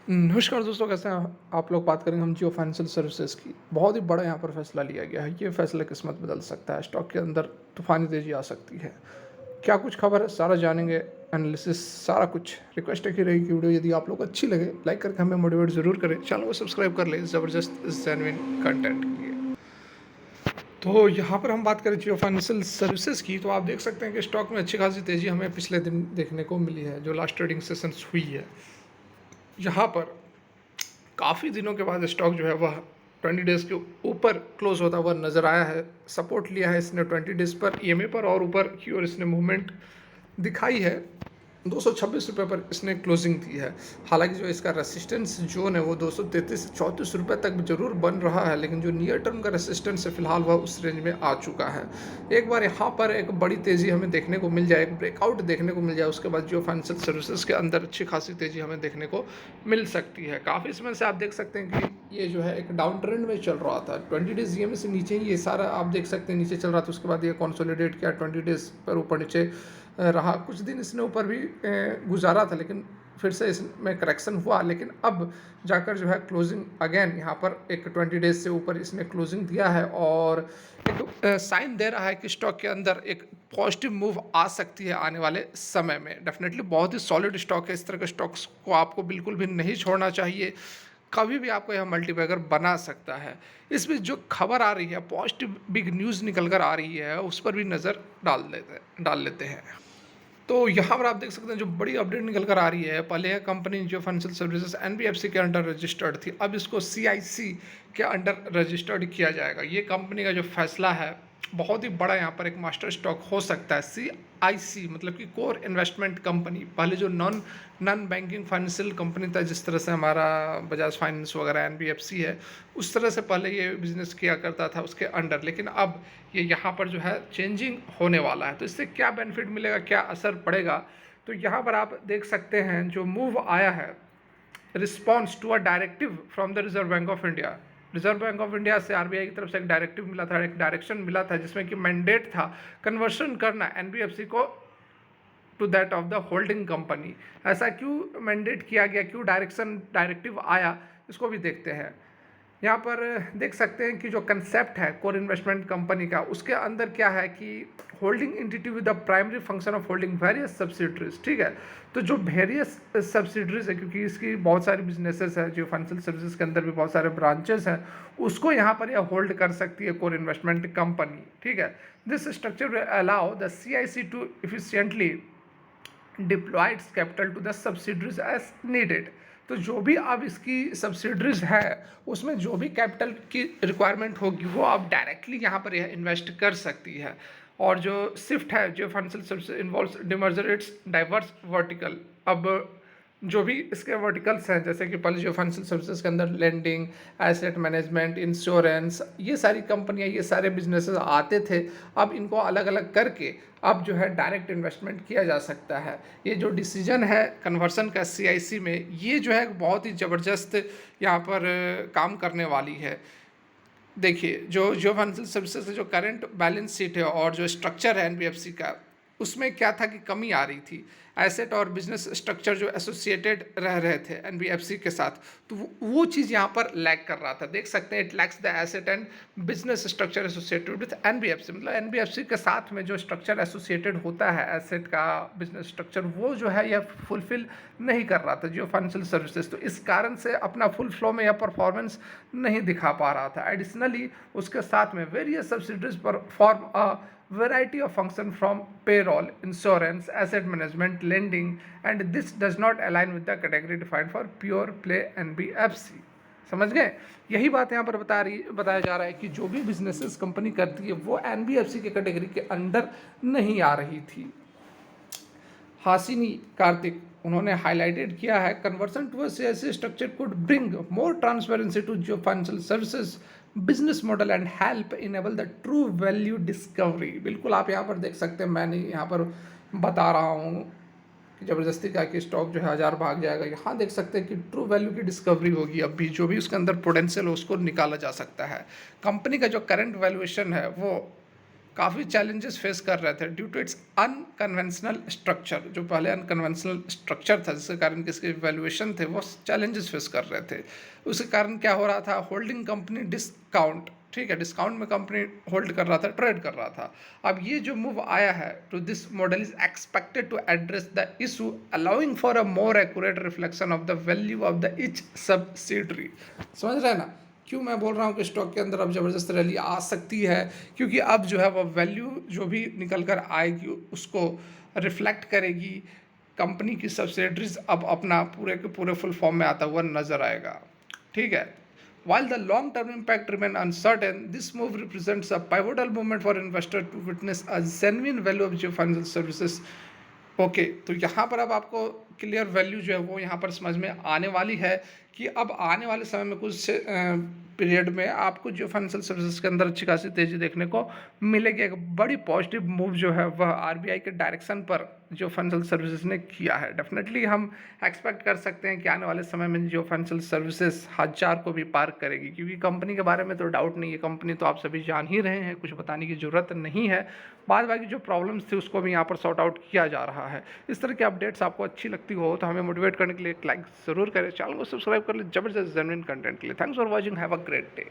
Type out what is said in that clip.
नमस्कार दोस्तों, कैसे हैं आप लोग? बात करेंगे हम जियो फाइनेंशियल सर्विसेज की। बहुत ही बड़ा यहाँ पर फैसला लिया गया है। ये फैसला किस्मत बदल सकता है। स्टॉक के अंदर तूफानी तेजी आ सकती है। क्या कुछ खबर है, सारा जानेंगे। एनालिसिस सारा कुछ। रिक्वेस्ट है कि रहेगी कि वीडियो यदि आप लोग अच्छी लगे लाइक करके हमें मोटिवेट जरूर करें। चैनल को सब्सक्राइब कर ले इस ज़बरदस्त जेन्युइन कंटेंट के लिए। तो यहाँ पर हम बात करें जियो फाइनेंशियल सर्विसेज की, तो आप देख सकते हैं कि स्टॉक में अच्छी खासी तेजी हमें पिछले दिन देखने को मिली है, जो लास्ट ट्रेडिंग सेशंस हुई है। यहाँ पर काफ़ी दिनों के बाद स्टॉक जो है वह 20 डेज़ के ऊपर क्लोज होता हुआ नज़र आया है। सपोर्ट लिया है इसने 20 डेज़ पर ईएमए पर और ऊपर की ओर इसने मूवमेंट दिखाई है। 226 रुपये पर इसने क्लोजिंग दी है। हालांकि जो इसका रेसिस्टेंस जोन है वो 233 से 34 रुपये तक जरूर बन रहा है, लेकिन जो नियर टर्म का रेसिस्टेंस है फिलहाल वह उस रेंज में आ चुका है। एक बार यहाँ पर एक बड़ी तेज़ी हमें देखने को मिल जाए, एक ब्रेकआउट देखने को मिल जाए, उसके बाद जो फाइनेंशियल सर्विसेज के अंदर अच्छी खासी तेज़ी हमें देखने को मिल सकती है। काफ़ी समय से आप देख सकते हैं कि ये जो है एक डाउन ट्रेंड में चल रहा था। 20 डेज ईएमए से नीचे ही ये सारा आप देख सकते हैं नीचे चल रहा था। उसके बाद ये कंसोलिडेट किया, 20 डेज पर ऊपर नीचे रहा। कुछ दिन इसने ऊपर भी गुजारा था, लेकिन फिर से इसमें करेक्शन हुआ। लेकिन अब जाकर जो है क्लोजिंग अगेन यहाँ पर एक 20 डेज से ऊपर इसने क्लोजिंग दिया है और एक साइन दे रहा है कि स्टॉक के अंदर एक पॉजिटिव मूव आ सकती है आने वाले समय में। डेफिनेटली बहुत ही सॉलिड स्टॉक है। इस तरह के स्टॉक्स को आपको बिल्कुल भी नहीं छोड़ना चाहिए। कभी भी आपको यह मल्टीबैगर बना सकता है। इसमें जो खबर आ रही है, पॉजिटिव बिग न्यूज़ निकल कर आ रही है, उस पर भी नज़र डाल लेते हैं। तो यहाँ पर आप देख सकते हैं जो बड़ी अपडेट निकल कर आ रही है। पहले यह कंपनी जो फाइनेंशियल सर्विसेज एनबीएफसी के अंडर रजिस्टर्ड थी, अब इसको सीआईसी के अंडर रजिस्टर्ड किया जाएगा। ये कंपनी का जो फैसला है बहुत ही बड़ा, यहाँ पर एक मास्टर स्टॉक हो सकता है। सीआईसी मतलब कि कोर इन्वेस्टमेंट कंपनी। पहले जो नॉन बैंकिंग फाइनेंशियल कंपनी था, जिस तरह से हमारा बजाज फाइनेंस वगैरह एनबीएफसी है, उस तरह से पहले ये बिजनेस किया करता था उसके अंडर। लेकिन अब ये यहाँ पर जो है चेंजिंग होने वाला है। तो इससे क्या बेनिफिट मिलेगा, क्या असर पड़ेगा, तो यहाँ पर आप देख सकते हैं जो मूव आया है, response to a directive from the Reserve Bank of India. Reserve Bank of India से आरबीआई की तरफ से एक डायरेक्टिव मिला था, एक डायरेक्शन मिला था, जिसमें कि मैंडेट था कन्वर्शन करना एनबीएफसी को to that of the holding company. ऐसा क्यों मैंडेट किया गया, क्यों डायरेक्टिव आया, इसको भी देखते हैं। यहाँ पर देख सकते हैं कि जो कंसेप्ट है कोर इन्वेस्टमेंट कंपनी का, उसके अंदर क्या है कि holding entity with the primary function of holding various subsidiaries. ठीक है, तो जो वेरियस सब्सिडरीज है, क्योंकि इसकी बहुत सारी बिजनेसेस है, जो फाइनेंशियल सर्विसेज के अंदर भी बहुत सारे ब्रांचेस हैं, उसको यहाँ पर यह होल्ड कर सकती है कोर इन्वेस्टमेंट कंपनी। ठीक है, this structure will allow the CIC to efficiently deploy its capital to the subsidiaries as needed. तो जो भी अब इसकी सब्सिडरीज है उसमें जो भी कैपिटल की रिक्वायरमेंट होगी वो अब डायरेक्टली यहाँ पर यह इन्वेस्ट कर सकती है। और जो शिफ्ट है जो financial services involves demerger it's diverse vertical. अब जो भी इसके वर्टिकल्स हैं, जैसे कि पहले जो फाइनेंशियल सर्विसेज के अंदर लेंडिंग, एसेट मैनेजमेंट, इंश्योरेंस, ये सारी कंपनियां, ये सारे बिजनेसेस आते थे। अब इनको अलग अलग करके अब जो है डायरेक्ट इन्वेस्टमेंट किया जा सकता है। ये जो डिसीजन है कन्वर्सन का सीआईसी में, ये जो है बहुत ही ज़बरदस्त यहाँ पर काम करने वाली है। देखिए, जो फाइनेंशियल सर्विसेज जो करंट बैलेंस शीट है और जो स्ट्रक्चर है एनबीएफसी का, उसमें क्या था कि कमी आ रही थी। एसेट और बिजनेस स्ट्रक्चर जो एसोसिएटेड रह रहे थे एनबीएफसी के साथ, तो वो चीज़ यहाँ पर लैक कर रहा था। देख सकते हैं it lacks the asset and business structure associated with NBFC. मतलब एनबीएफसी के साथ में जो स्ट्रक्चर एसोसिएटेड होता है एसेट का, बिजनेस स्ट्रक्चर, वो जो है यह फुलफिल नहीं कर रहा था जियो फाइनेंशियल सर्विसेज। तो इस कारण से अपना फुल फ्लो में यह परफॉर्मेंस नहीं दिखा पा रहा था। एडिशनली उसके साथ में various subsidiaries perform a variety of function from payroll, insurance, asset management, lending, and this does not align with the category defined for pure play NBFC। समझ गए? यही बात यहाँ पर बताया जा रहा है कि जो भी बिजनेसेस कंपनी करती है वो एनबीएफसी के कैटेगरी के अंडर नहीं आ रही थी। हासिनी कार्तिक उन्होंने हाईलाइटेड किया है, कन्वर्सन टू ऐसे structure could bring more transparency to जो financial services business model and help enable the true value discovery. बिल्कुल आप यहाँ पर देख सकते हैं, मैंने यहाँ पर बता रहा हूँ कि ज़बरदस्ती का कि स्टॉक जो है 1000 भाग जाएगा। यहाँ देख सकते हैं कि ट्रू वैल्यू की डिस्कवरी होगी। अब भी जो भी उसके अंदर पोटेंशियल है उसको निकाला जा सकता है। कंपनी का जो करंट वैल्यूएशन है वो काफ़ी चैलेंजेस फेस कर रहे थे due to its unconventional structure. जो पहले अनकन्वेंशनल स्ट्रक्चर था जिसके कारण किसके वैल्यूएशन थे वो चैलेंजेस फेस कर रहे थे। उसके कारण क्या हो रहा था, होल्डिंग कंपनी डिस्काउंट, ठीक है, डिस्काउंट में कंपनी होल्ड कर रहा था, ट्रेड कर रहा था। अब ये जो मूव आया है to this model is expected to address the issue allowing for a more accurate reflection of the value of the each subsidiary. समझ रहे हैं ना क्यों मैं बोल रहा हूँ कि स्टॉक के अंदर अब ज़बरदस्त रैली आ सकती है, क्योंकि अब जो है वो वैल्यू जो भी निकल कर आएगी उसको रिफ्लेक्ट करेगी, कंपनी की सब्सिडरीज अब अपना पूरे के पूरे फुल फॉर्म में आता हुआ नजर आएगा, ठीक है। While the long-term impact remain uncertain, this move represents a pivotal moment for investor to witness a genuine value of Jio Financial Services। Okay तो यहाँ पर अब आपको क्लियर वैल्यू जो है वो यहाँ पर समझ में आने वाली है कि अब आने वाले समय में कुछ पीरियड में आपको जो फाइनेंशियल सर्विसेज के अंदर अच्छी खासी तेज़ी देखने को मिलेगी। एक बड़ी पॉजिटिव मूव जो है वह आरबीआई के डायरेक्शन पर जो फाइनेंशियल सर्विसेज ने किया है। डेफिनेटली हम एक्सपेक्ट कर सकते हैं कि आने वाले समय में जो फाइनेंशियल सर्विसेज 1000 को भी पार करेगी, क्योंकि कंपनी के बारे में तो डाउट नहीं है, कंपनी तो आप सभी जान ही रहे हैं, कुछ बताने की ज़रूरत नहीं है। बाद बाकी जो प्रॉब्लम्स थी उसको भी यहाँ पर सॉर्ट आउट किया जा रहा है। इस तरह की अपडेट्स आपको अच्छी लगती हो तो हमें मोटिवेट करने के लिए एक लाइक ज़रूर करें, चैनल को सब्सक्राइब कर ले जबरदस्त जेन्युइन कंटेंट के लिए। Thanks for watching, have a great day.